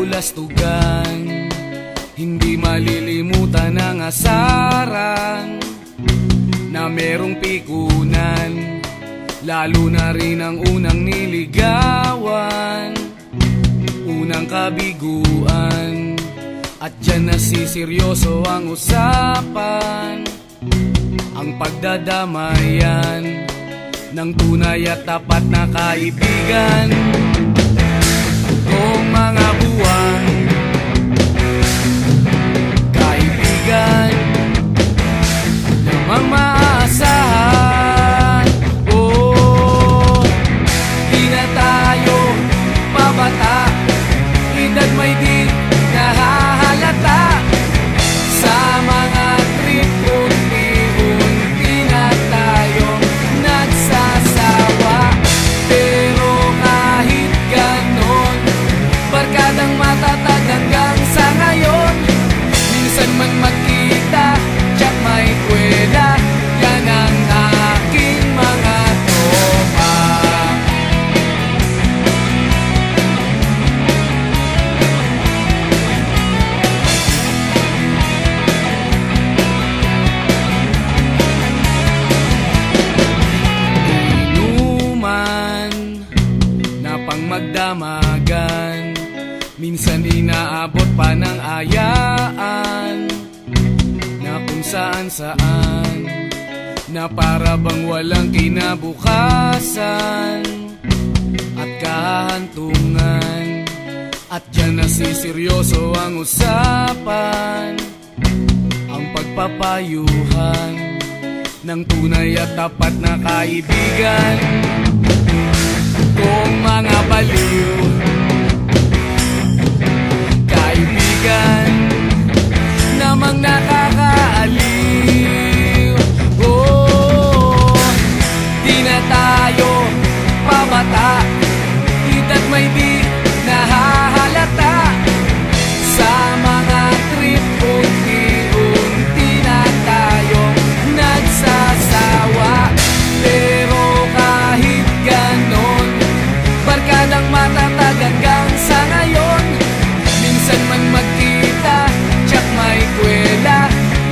kabulastugan, hindi malilimutan ang asaran na merong pikunan, lalo na rin ang unang niligawan, unang kabiguan. At dyan nasiseryoso ang usapan, ang pagdadamayan ng tunay at tapat na kaibigan. Kung mga buwan, kaibigan namang maaasahan. Oh, di na tayo pabata, edad may di nahahalata. Sa mga trip, unti-unti na tayo nagsasawa. Pero kahit ganon, barkadang matatag hanggang sa ngayon. Minsan man magkita, tiyak may kwela, yan ang aking mga tropa. Inuman na pang magdamagan, minsan inaabot pa ng ayaan, na kung saan-saan, na para bang walang kinabukasan at kahantungan. At dyan nasiseryoso ang usapan, ang pagpapayuhan ng tunay at tapat na kaibigan. Kung mga baliw, kaibigan namang nakakaaliw. Oh, di na tayo pabata, edad may di nahahalata. Sa mga trip, unti-unti na tayo nagsasawa. Pero kahit ganon, barkadang matatag hanggang sa ngayon. Minsan man magkita, tiyak may kwela,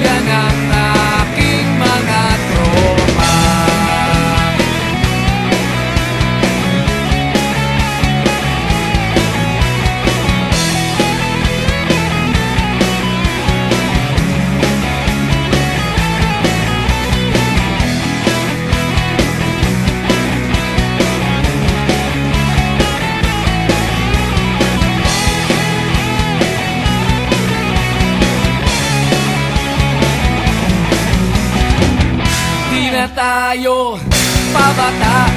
yan ang aking mga tropa. Tayo pabata,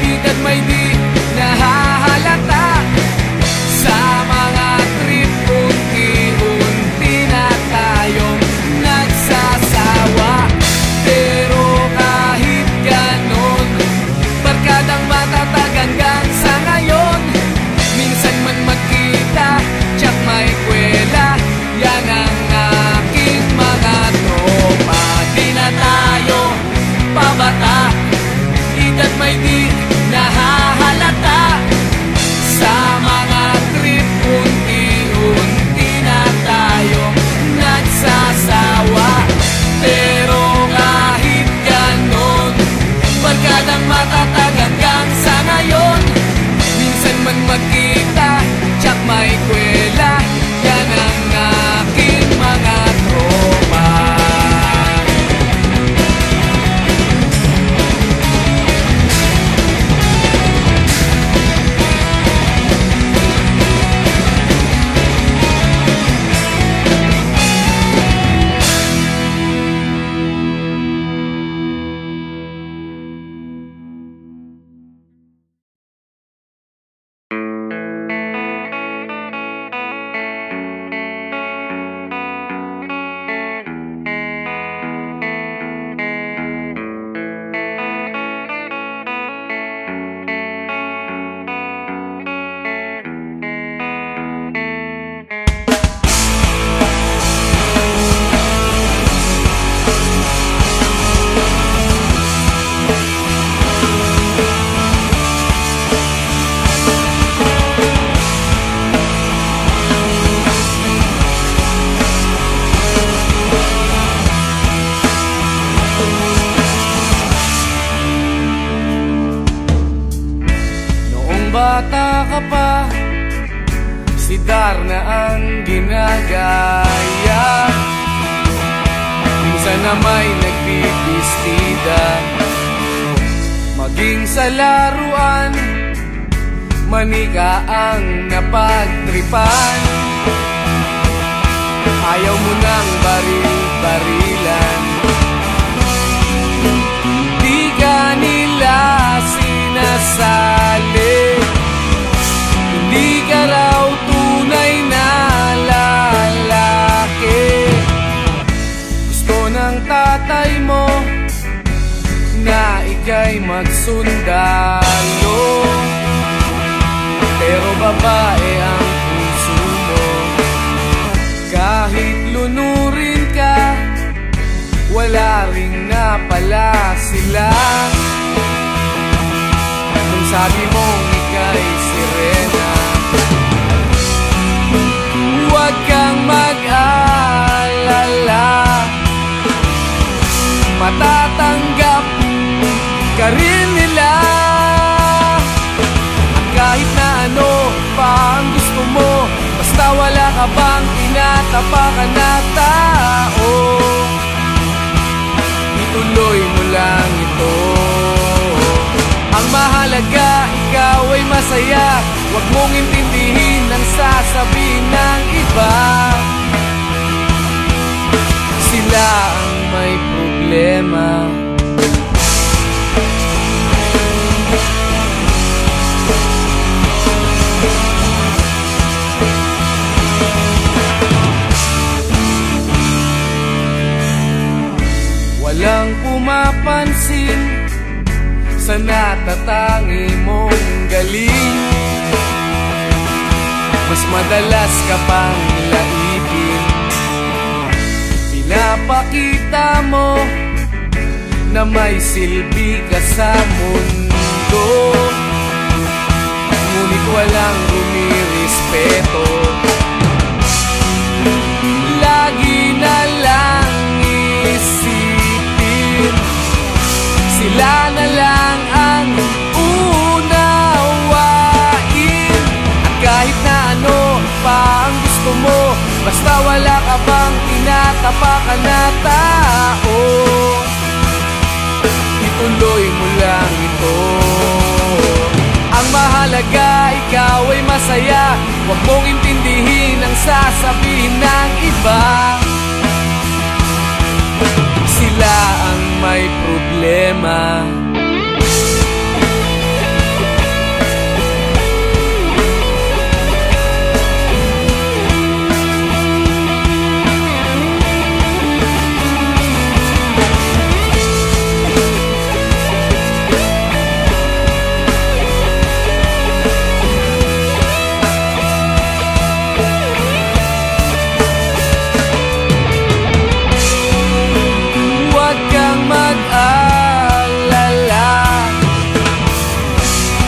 edad may di nahahalata. Sa mga trip, unti-unti na tayong nagsasawa. Pero kahit ganon, barkadang matatag hanggang sa ngayon. Minsan man magkita, tiyak may kwela, yan ang aking mga tropa. Di na tayo pabata, edad may di nahahalata. Sa mga trip, unti-unti na tayo nagsasawa. Pero kahit ganon, barkadang matatag hanggang sa ngayon. Minsan man magkita, tiyak may kwela, yan ang aking mga tropa. bata ka pa, si Darna ang ginagaya. Minsan na may nagbibistida, maging sa laruan, manika ang napagtripan. Ayaw mo nang baril-barilan, di ka nila sinasali. Hindi ka raw tunay na lalaki. Gusto ng tatay mo na ika'y magsundalo, pero babae ang puso mo. Kahit lunurin ka, wala ring napala sila. Kung sabi mong ika'y sirena, huwag kang mag-alala, matatanggap ka rin nila. At kahit na ano pa ang gusto mo, basta wala ka bang tinatapakan na tao, ituloy mo lang ito. Ang mahalaga, ikaw ay masaya. Huwag mong intindihin ang sasabihin ng iba. Sila ang may problema. Walang pumapansin sa natatangi mong galing. Mas madalas ka pang laipin, pinapakita mo na may silbi ka sa mundo. Ngunit walang rumirespeto, lagi na lang isipin, sila na lang ang unawain. At kahit na ano pa ang gusto mo, basta wala ka bang tinatapakan na tao, ituloy mo lang ito. Ang mahalaga, ikaw ay masaya. Huwag mong intindihin ang sasabihin ng iba. Sila ang may problema.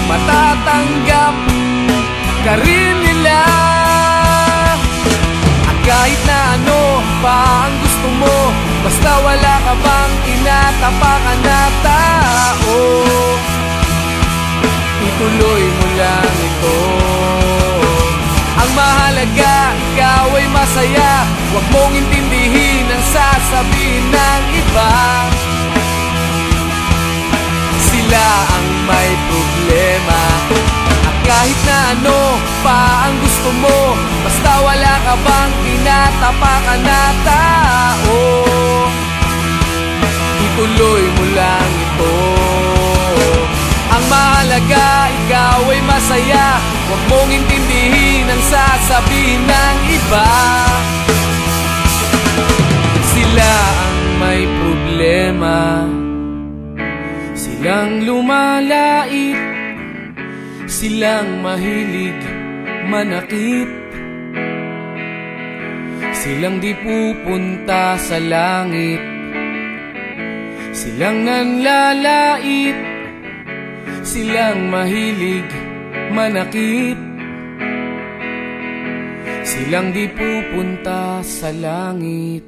Matatanggap ka rin nila. At kahit na ano pa ang gusto mo, basta wala ka bang tinatapakan na tao, ituloy mo lang ito. Ang mahalaga, ikaw ay masaya. Huwag mong intindihin ang sasabihin ng iba. Sila ang may problema. At kahit na ano pa ang gusto mo, basta wala ka bang tinatapakan na tao, ituloy mo lang ito. Ang mahalaga, ikaw ay masaya. Huwag mong intindihin ang sasabihin ng iba. Sila ang may problema. Silang lumalait, silang mahilig manakit, silang di pupunta sa langit, silang nanlalait, silang mahilig manakit, silang di pupunta sa langit.